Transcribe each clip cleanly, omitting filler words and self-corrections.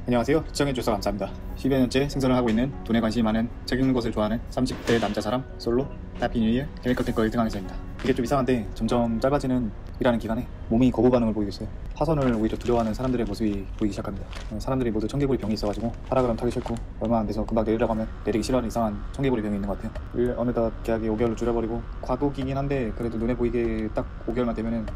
안녕하세요. 시청해주셔서 감사합니다. 10여 년째 생선을 하고 있는 돈에 관심이 많은 책 읽는 것을 좋아하는 30대 남자 사람 솔로 해피 뉴 이어 케미컬 탱커 1등 강의자입니다. 이게 좀 이상한데 점점 짧아지는 일하는 기간에 몸이 거부 반응을 보이고 있어요. 하선을 오히려 두려워하는 사람들의 모습이 보이기 시작합니다. 사람들이 모두 청개구리 병이 있어가지고 하라 그러면 타기 싫고 얼마 안 돼서 금방 내리라고 하면 내리기 싫어하는 이상한 청개구리 병이 있는 것 같아요. 어느덧 계약이 5개월로 줄여버리고 과도기긴 한데 그래도 눈에 보이게 딱 5개월만 되면은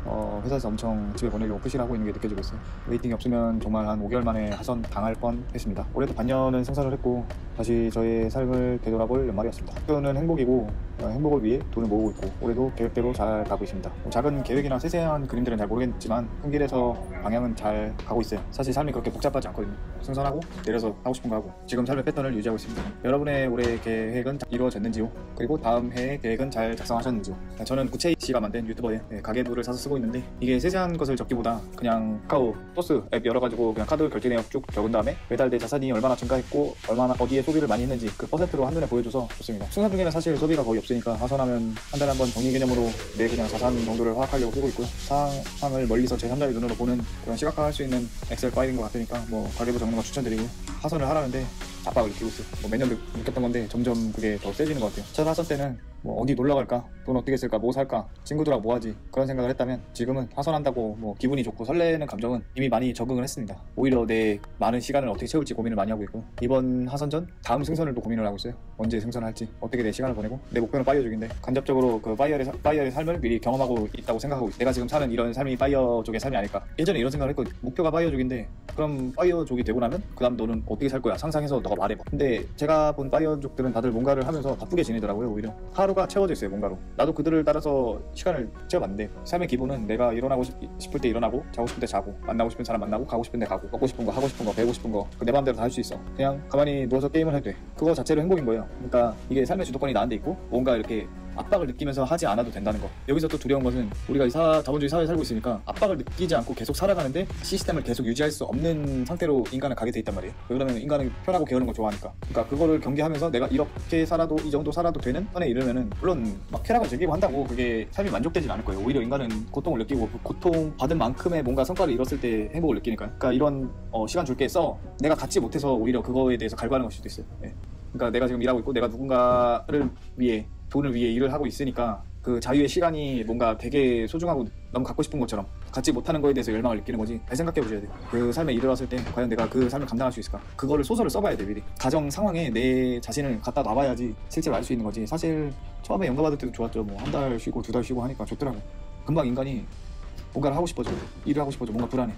회사에서 엄청 집에 보내려고 푸시를 하고 있는 게 느껴지고 있어요. 웨이팅이 없으면 정말 한 5개월 만에 하선 당할 뻔했습니다. 올해도 반년은 생산을 했고 다시 저의 삶을 되돌아볼 연말이었습니다. 학교는 행복이고 행복을 위해 돈을 모으고 있고 올해도 계획대로 잘 가고 있습니다. 작은 계획이나 세세한 그림들은 잘 모르겠지만 큰 길에서 방향은 잘 가고 있어요. 사실 삶이 그렇게 복잡하지 않거든요. 승선하고 내려서 하고 싶은 거 하고 지금 삶의 패턴을 유지하고 있습니다. 여러분의 올해 계획은 이루어졌는지요? 그리고 다음 해의 계획은 잘 작성하셨는지요? 저는 구채 씨가 만든 유튜버에 가계부를 사서 쓰고 있는데 이게 세세한 것을 적기보다 그냥 카카오 토스 앱 열어가지고 그냥 카드 결제 내역 쭉 적은 다음에 매달 내 자산이 얼마나 증가했고 얼마나 어디에 소비를 많이 했는지 그 퍼센트로 한눈에 보여줘서 좋습니다. 승선 중에는 사실 소비가 거의 없으니까 하선하면 한 달에 한 번 정리 개념으로 내 그냥 자산 정도를 파악하려고 쓰고 있고요. 상황을 멀리서 제3자의 눈으로 보는 그런 시각화할 수 있는 엑셀 파일인 것 같으니까 가계부 적는 거 추천드리고 하선을 하라는데 압박을 느끼고 있어요. 매년 느꼈던 건데 점점 그게 더 세지는 것 같아요. 첫 하선 때는 어디 놀러 갈까? 돈 어떻게 쓸까? 뭐 살까? 친구들하고 뭐 하지? 그런 생각을 했다면 지금은 하선한다고 기분이 좋고 설레는 감정은 이미 많이 적응을 했습니다. 오히려 내 많은 시간을 어떻게 채울지 고민을 많이 하고 있고 이번 하선 전 다음 승선을도 고민을 하고 있어요. 언제 승선을 할지 어떻게 내 시간을 보내고 내 목표는 파이어 쪽인데 간접적으로 그 파이어의 삶을 미리 경험하고 있다고 생각하고 있어요. 내가 지금 사는 이런 삶이 파이어 쪽의 삶이 아닐까? 예전에 이런 생각을 했거든. 목표가 파이어 쪽인데 그럼 파이어 쪽이 되고 나면 그 다음 너는 어떻게 살 거야? 상상해서 너가 말해봐. 근데 제가 본 파이어 쪽들은 다들 뭔가를 하면서 바쁘게 지내더라고요. 오히려 하루가 채워져 있어요. 뭔가로. 나도 그들을 따라서 시간을 채워봤는데 삶의 기본은 내가 일어나고 싶을 때 일어나고 자고 싶을 때 자고 만나고 싶은 사람 만나고 가고 싶은 데 가고 먹고 싶은 거 하고 싶은 거 배우고 싶은 거 내 마음대로 다 할 수 있어. 그냥 가만히 누워서 게임을 해도 돼. 그거 자체로 행복인 거예요. 그러니까 이게 삶의 주도권이 나한테 있고 뭔가 이렇게 압박을 느끼면서 하지 않아도 된다는 거. 여기서 또 두려운 것은 우리가 자본주의 사회에 살고 있으니까 압박을 느끼지 않고 계속 살아가는데 시스템을 계속 유지할 수 없는 상태로 인간은 가게 돼 있단 말이에요. 그러면 인간은 편하고 게으른 걸 좋아하니까. 그러니까 그거를 경계하면서 내가 이렇게 살아도 이 정도 살아도 되는 선에 이르면은 물론 막 쾌락을 즐기고 한다고 그게 삶이 만족되진 않을 거예요. 오히려 인간은 고통을 느끼고 그 고통 받은 만큼의 뭔가 성과를 이뤘을 때 행복을 느끼니까. 그러니까 이런 시간 줄게 써 내가 갖지 못해서 오히려 그거에 대해서 갈구하는 걸 수도 있어요. 네. 그러니까 내가 지금 일하고 있고 내가 누군가를 위해 돈을 위해 일을 하고 있으니까 그 자유의 시간이 뭔가 되게 소중하고 너무 갖고 싶은 것처럼 갖지 못하는 거에 대해서 열망을 느끼는 거지. 잘 생각해 보셔야 돼요. 그 삶에 이르렀을 때 과연 내가 그 삶을 감당할 수 있을까? 그거를 소설을 써봐야 돼. 미리 가정 상황에 내 자신을 갖다 놔봐야지 실제로 알 수 있는 거지. 사실 처음에 영감 받을 때도 좋았죠. 한 달 쉬고 2달 쉬고 하니까 좋더라고. 금방 인간이 뭔가를 하고 싶어져. 일을 하고 싶어져. 뭔가 불안해.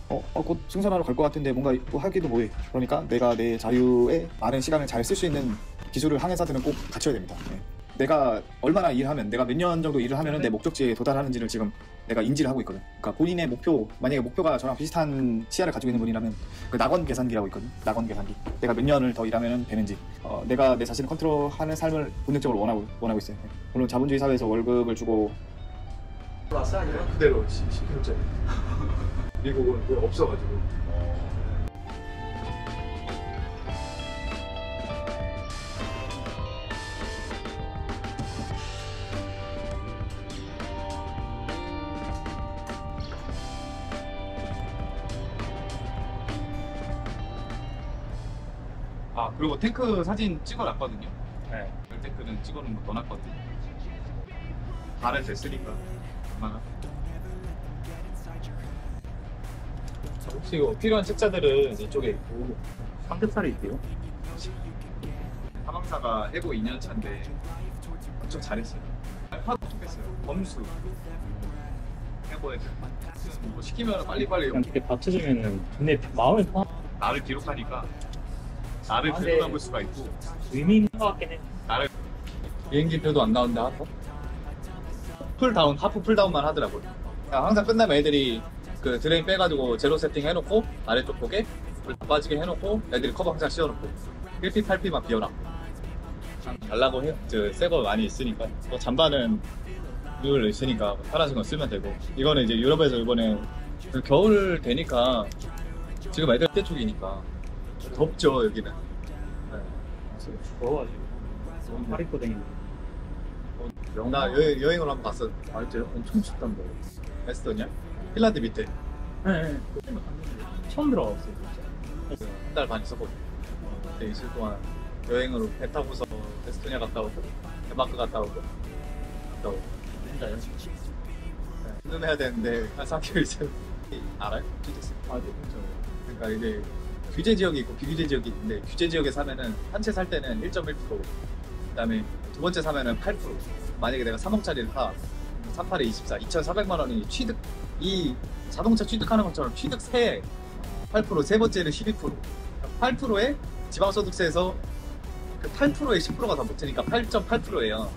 곧 승선하러 갈 것 같은데 뭔가 또 하기도 뭐해. 그러니까 내가 내 자유에 많은 시간을 잘 쓸 수 있는 기술을 항해사들은 꼭 갖춰야 됩니다. 네. 내가 얼마나 일하면 내가 몇 년 정도 일을 하면 내 목적지에 도달하는지를 지금 내가 인지를 하고 있거든. 그러니까 본인의 목표, 만약에 목표가 저랑 비슷한 시야를 가지고 있는 분이라면 그 낙원 계산기라고 있거든. 낙원 계산기. 내가 몇 년을 더 일하면 되는지 내가 내 자신을 컨트롤하는 삶을 본능적으로 원하고 있어요. 물론 자본주의 사회에서 월급을 주고 왔어 아니면? 그대로 10kg짜리 미국은 그게 없어가지고 그리고 탱크 사진 찍어놨거든요. 네. 탱크는 넣어놨거든요. 발은 됐으니까 얼마나. 혹시 이거 필요한 책자들은 이쪽에 있고 삼겹살이 있대요. 사망사가 해고 2년 차인데 엄청 잘했어요. 파도 좋겠어요. 범수 해고에 시키면 빨리빨리 이렇게 받쳐주면은 근데 마음이 나를 기록하니까 나를 네. 들고 남을 수가 있고 의미 있는 것 같긴 해. 나를 비행기표도 안 나오는데 풀다운 하프 풀다운만 하더라고요. 항상 끝나면 애들이 그 드레인 빼가지고 제로 세팅 해놓고 아래쪽 보게 물 빠지게 해놓고 애들이 커버 항상 씌워놓고 1피 8피만 비워놔. 달라고 해요. 새거 많이 있으니까 잠바는 늘 있으니까 편하신 거 쓰면 되고. 이거는 이제 유럽에서 이번에 그 겨울 되니까 지금 애들 때 쪽이니까 덥죠 여기는. 더워가지고 너무 팔 입고 다니는. 나 여행을 한번 갔어. 알죠? 엄청 춥단데. 에스토니아? 핀란드 밑에. 네. 처음 들어봤어요. 한 달 반 있었거든요. 그때 이틀 동안 여행으로 배 타고서 에스토니아 갔다 오고 덴마크 갔다 오고 진짜요? 운전해야 되는데 한 3개월 있어요. 알아요? 아, 네, 진짜. 그러니까 이게 규제 지역이 있고 비규제 지역이 있는데 규제 지역에 사면은 한 채 살 때는 1.1%, 그다음에 두 번째 사면은 8%. 만약에 내가 3억짜리를 사 38에 24, 2,400만 원이 취득, 이 자동차 취득하는 것처럼 취득세 8%, 세 번째는 12%. 8%에 지방소득세에서 그 8%에 10%가 다 붙으니까 8.8%예요.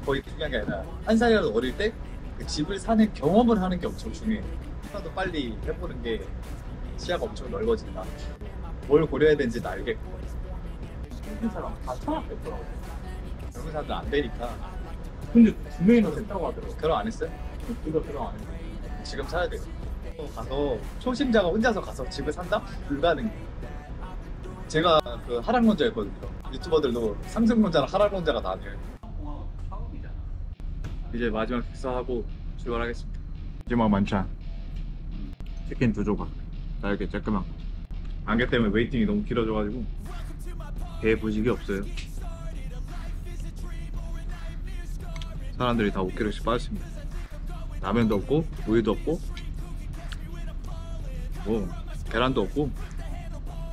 거의 중요한 게 아니라 한 살이라도 어릴 때 그 집을 사는 경험을 하는 게 엄청 중요해요. 하나도 빨리 해보는 게 시야가 엄청 넓어진다. 뭘 고려해야 되는지도 알겠고. 한국 사람 다 청학됐더라고요. 젊은 사람들 안 되니까. 근데 두 명이나 됐다고 하더라고요. 결혼 안 했어요? 이거 결혼 안 했어요. 지금 사야 돼요. 가서 초심자가 혼자서 가서 집을 산다? 불가능해. 제가 그 하락론자였거든요. 유튜버들도 상승론자랑 하락론자가 나뉘어요. 이제 마지막 식사하고 출발하겠습니다. 마지막 만찬. 치킨 2조각. 날개 쬐끄만. 안개 때문에 웨이팅이 너무 길어져가지고 배에 부식이 없어요. 사람들이 다 5kg씩 빠졌습니다. 라면도 없고 우유도 없고 뭐 계란도 없고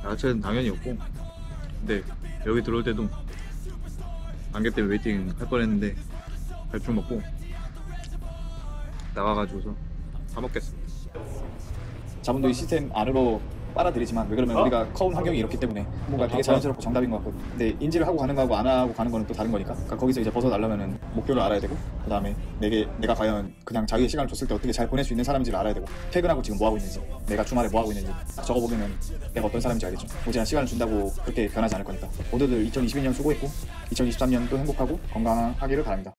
야채는 당연히 없고. 근데 여기 들어올 때도 안개 때문에 웨이팅 할 뻔했는데 대충 먹고 나가가지고서 사 먹겠습니다. 자본주의 시스템 안으로 빨아들이지만 왜 그러면 우리가 커온 환경이 이렇기 때문에 뭔가 되게 자연스럽고 정답인 것 같고, 근데 인지를 하고 가는 거하고 안 하고 가는 거는 또 다른 거니까, 그러니까 거기서 이제 벗어나려면은 목표를 알아야 되고, 그 다음에 내가 과연 그냥 자기의 시간을 줬을 때 어떻게 잘 보낼 수 있는 사람인지를 알아야 되고, 퇴근하고 지금 뭐 하고 있는지, 내가 주말에 뭐 하고 있는지 적어보면은 내가 어떤 사람인지 알겠죠. 오지랖 시간을 준다고 그렇게 변하지 않을 거니까 모두들 2022년 수고했고 2023년도 행복하고 건강하기를 바랍니다.